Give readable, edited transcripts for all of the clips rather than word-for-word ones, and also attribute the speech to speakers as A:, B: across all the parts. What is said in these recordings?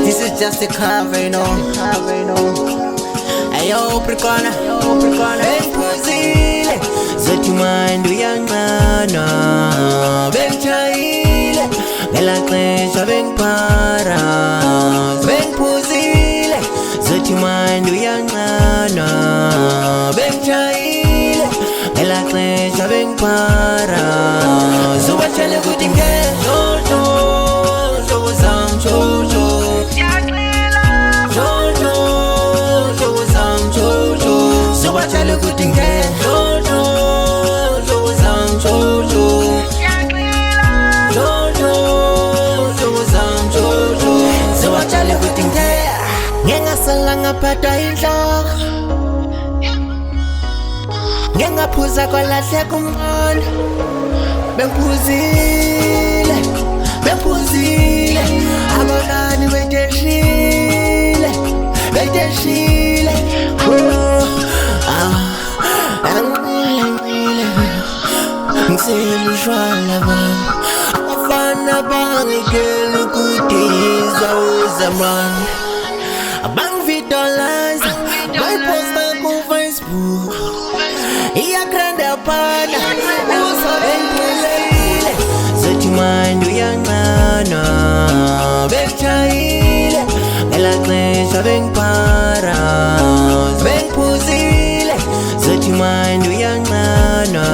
A: This is just a cover, you know. Ayo, prikona, Bengpuzile, zote mandu yangana, Bengchaile, Belakresha Bengpara, Bengpuzile, zote mandu yangana, Bengchaile, Belakresha Bengpara, Zubachele kutinge, Jojo, Chale kutinge Jojo, Zam Jojo, Jojo, Zam Jojo. Zoba chale kutinge, ngenga salanga pata inhloko, ngenga phuza kwalahle kumqondo. Bengphuzile, abonani beteshile. Ngiselishwala bani abafana bangikela ukudizwa uzamani abangivitalize bayiposta ku Facebook iyakranda phana uzobengiphelile zothi mandu yancana Bengchayile ngelaxesha Bengpara Bengphuzile zothi mandu yancana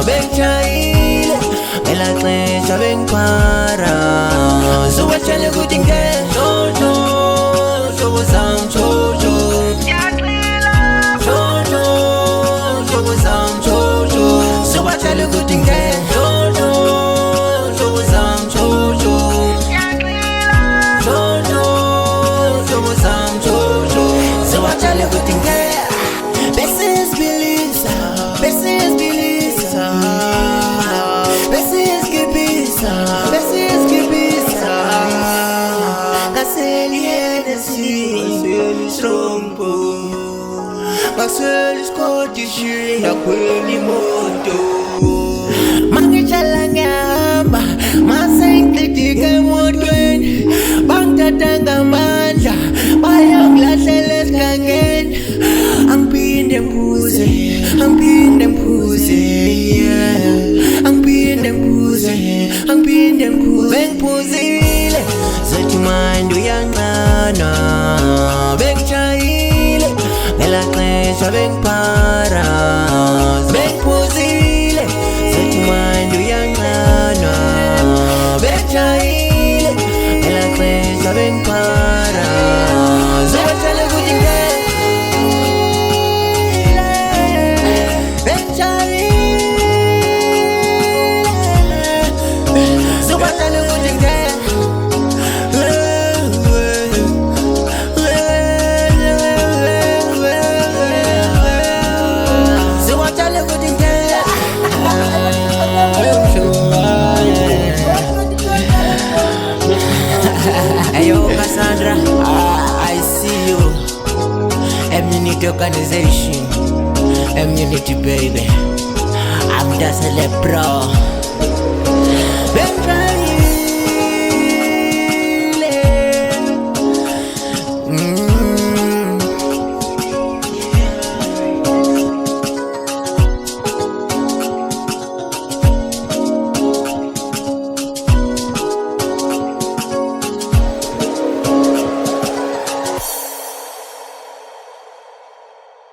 A: Bengchayile ngelaxesha Bengpara Zubachele kutinge Jojo, Zam Jojo, Jojo, Zam Jojo. Zubachele kutinge Jojo, Zam Jojo, Jojo, Zam Jojo. Zubachele kutinge Besses Bilisa, Besses Gibisa, Kaseli Hennessy, Strongbo, Kaseli Scottish, Nakweli Moto, Mangichala Ngamba, Masanklitika Modwen, Bangtatanga Manja, Bayang Lasheles Kangen, I'm being them pussy, I'm being them pussy, yeah. I'm being them pussy, I'm being them pussy. Bengpuzile, zote mandu yancana, Bengchayile, ngelaxesha Bengpara, Bengpuzile, zote mandu yancana, Bengchayile, ngelaxesha Bengpara, Zubachele kutinge Ayo Cassandra, I see you. Immunity organization, immunity baby. I'm just a pro.